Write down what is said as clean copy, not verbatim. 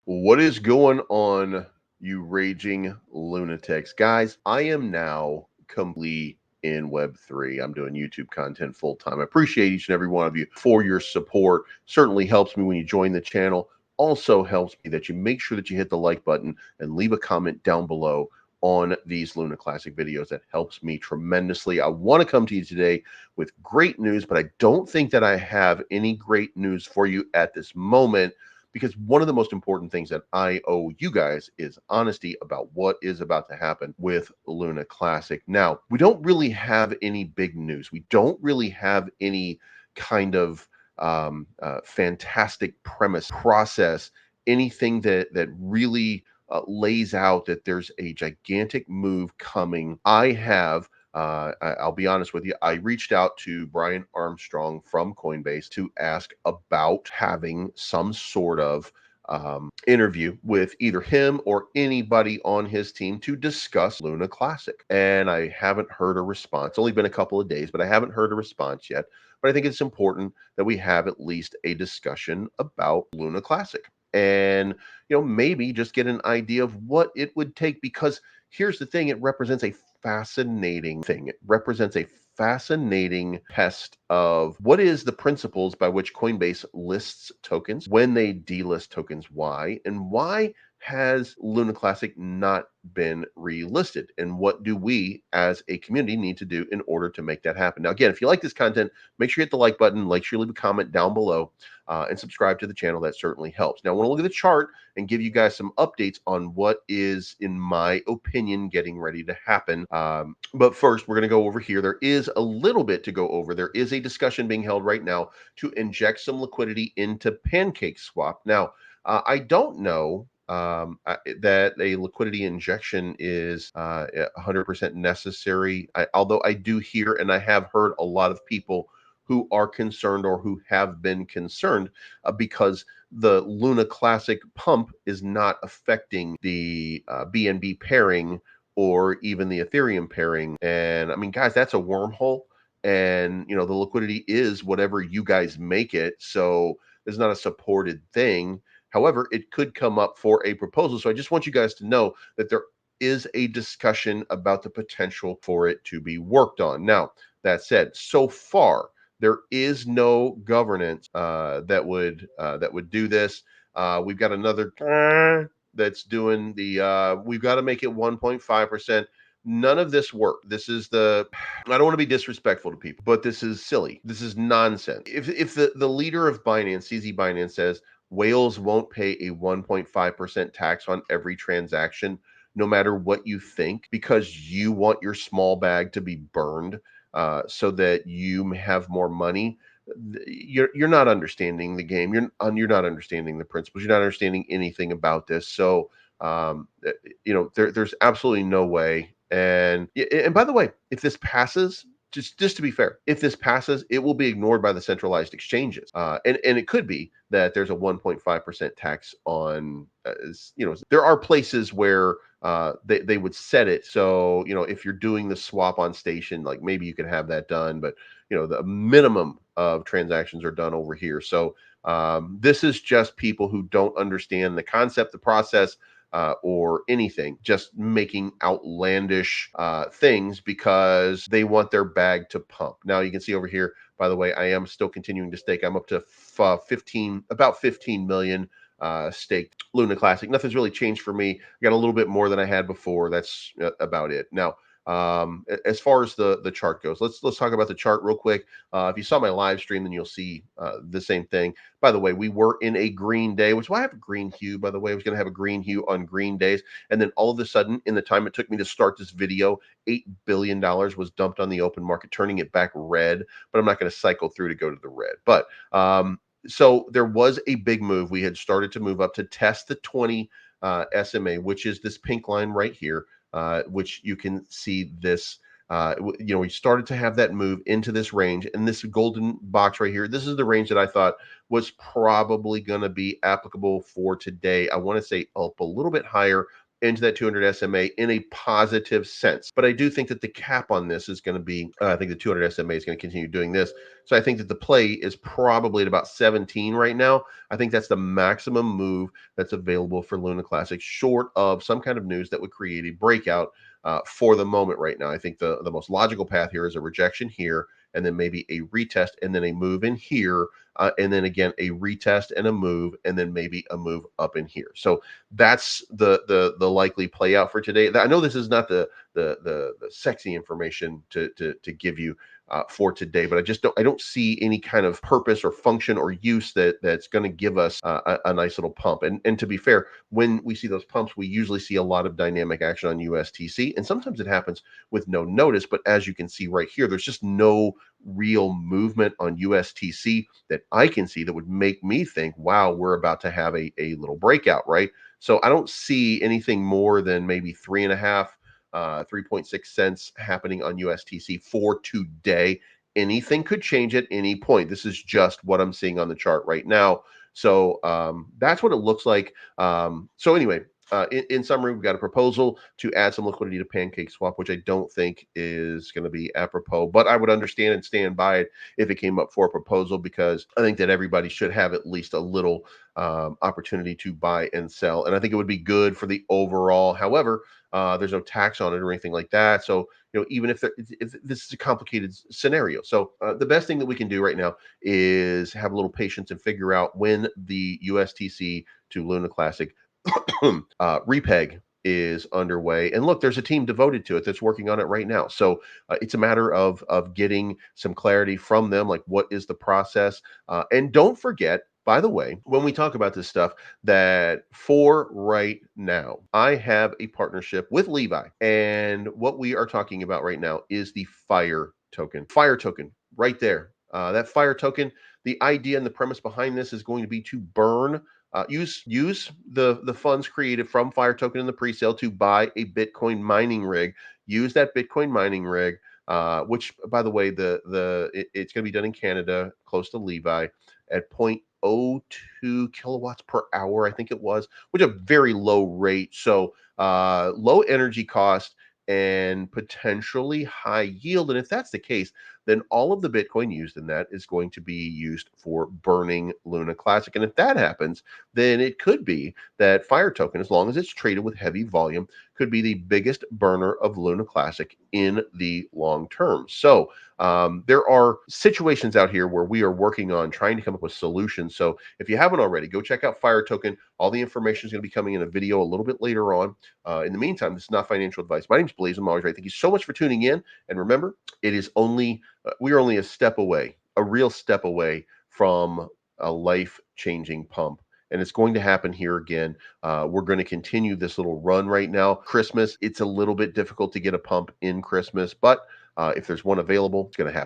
What is going on, you raging lunatics? Guys, I am now complete in Web3. I'm doing YouTube content full time. I appreciate each and every one of you for your support. Certainly helps me when you join the channel. Also helps me that you make sure that you hit the like button and leave a comment down below on these Luna Classic videos. That helps me tremendously. I want to come to you today with great news, but I don't think that I have any great news for you at this moment, because one of the most important things that I owe you guys is honesty about what is about to happen with Luna Classic. Now, we don't really have any big news. We don't really have any kind of fantastic premise, process, anything that really lays out that there's a gigantic move coming. I'll be honest with you, I reached out to Brian Armstrong from Coinbase to ask about having some sort of interview with either him or anybody on his team to discuss Luna Classic. And I haven't heard a response. It's only been a couple of days, but I haven't heard a response yet. But I think it's important that we have at least a discussion about Luna Classic. And, maybe just get an idea of what it would take, because here's the thing, it represents a fascinating thing. It represents a fascinating test of what is the principles by which Coinbase lists tokens, when they delist tokens, why, and why has Luna Classic not been relisted, and what do we as a community need to do in order to make that happen. Now, again, if you like this content, make sure you hit the like button, make sure you leave a comment down below, and subscribe to the channel. That certainly helps. Now, I want to look at the chart and give you guys some updates on what is, in my opinion, getting ready to happen. But first, we're going to go over here. There is a little bit to go over. There is a discussion being held right now to inject some liquidity into Pancake Swap. Now, I don't know that a liquidity injection is 100% necessary. Although I do hear, and I have heard a lot of people who are concerned or who have been concerned because the Luna Classic pump is not affecting the BNB pairing or even the Ethereum pairing. And I mean, guys, that's a wormhole. And, the liquidity is whatever you guys make it. So it's not a supported thing. However, it could come up for a proposal. So I just want you guys to know that there is a discussion about the potential for it to be worked on. Now, that said, so far, there is no governance that would do this. We've got another that's doing the we've got to make it 1.5%. None of this work. This is I don't want to be disrespectful to people, but this is silly. This is nonsense. If the leader of Binance, CZ Binance, says whales won't pay a 1.5% tax on every transaction, no matter what you think, because you want your small bag to be burned so that you have more money. You're not understanding the game. You're not understanding the principles. You're not understanding anything about this. So there's absolutely no way. And by the way, if this passes, just to be fair, if this passes, it will be ignored by the centralized exchanges. And it could be that there's a 1.5% tax on, there are places where they would set it. So, if you're doing the swap on station, like maybe you can have that done, but the minimum of transactions are done over here. So this is just people who don't understand the concept, the process, or anything, just making outlandish things because they want their bag to pump. Now you can see over here, by the way, I am still continuing to stake. I'm up to about 15 million staked Luna Classic. Nothing's really changed for me. I got a little bit more than I had before. That's about it. Now, as far as the chart goes, let's talk about the chart real quick. If you saw my live stream, then you'll see the same thing. By the way, we were in a green day, which is why I have a green hue. By the way, I was going to have a green hue on green days, and then all of a sudden, in the time it took me to start this video, $8 billion was dumped on the open market, turning it back red. But I'm not going to cycle through to go to the red. But so there was a big move. We had started to move up to test the 20 SMA, which is this pink line right here. Which you can see this, we started to have that move into this range, and this golden box right here, this is the range that I thought was probably going to be applicable for today. I want to say up a little bit higher into that 200 SMA in a positive sense. But I do think that the cap on this is going to be, I think the 200 SMA is going to continue doing this. So I think that the play is probably at about 17 right now. I think that's the maximum move that's available for Luna Classic, short of some kind of news that would create a breakout for the moment right now. I think the most logical path here is a rejection here, and then maybe a retest, and then a move in here, and then again a retest and a move, and then maybe a move up in here. So that's the likely play out for today. I know this is not the sexy information to give you for today, but I don't see any kind of purpose or function or use that's going to give us a nice little pump. And to be fair, when we see those pumps, we usually see a lot of dynamic action on USTC, and sometimes it happens with no notice. But as you can see right here, there's just no real movement on USTC that I can see that would make me think, wow, we're about to have a little breakout, right? So I don't see anything more than maybe 3.6 cents happening on USTC for today. Anything could change at any point. This is just what I'm seeing on the chart right now. So that's what it looks like. So anyway, in summary, we've got a proposal to add some liquidity to Pancake Swap, which I don't think is going to be apropos, but I would understand and stand by it if it came up for a proposal, because I think that everybody should have at least a little opportunity to buy and sell. And I think it would be good for the overall. However, there's no tax on it or anything like that. So, even if this is a complicated scenario. So the best thing that we can do right now is have a little patience and figure out when the USTC to Luna Classic repeg is underway. And look, there's a team devoted to it that's working on it right now. So it's a matter of getting some clarity from them, like what is the process. And don't forget, by the way, when we talk about this stuff, that for right now, I have a partnership with Levi. And what we are talking about right now is the FIRE token. FIRE token, right there. That FIRE token, the idea and the premise behind this is going to be to burn use the funds created from FIRE token in the pre-sale to buy a Bitcoin mining rig. Use that Bitcoin mining rig, which, by the way, it's going to be done in Canada, close to Levi, at 0.02 kilowatts per hour, I think it was, which is a very low rate. So low energy cost and potentially high yield. And if that's the case, then all of the Bitcoin used in that is going to be used for burning Luna Classic. And if that happens, then it could be that FIRE token, as long as it's traded with heavy volume, could be the biggest burner of Luna Classic in the long term. So there are situations out here where we are working on trying to come up with solutions. So if you haven't already, go check out FIRE token. All the information is going to be coming in a video a little bit later on. In the meantime, this is not financial advice. My name's Blaze. I'm always right. Thank you so much for tuning in. And remember, it is only we are only a step away, a real step away from a life-changing pump. And it's going to happen here again. We're going to continue this little run right now. Christmas, it's a little bit difficult to get a pump in Christmas, but if there's one available, it's going to happen.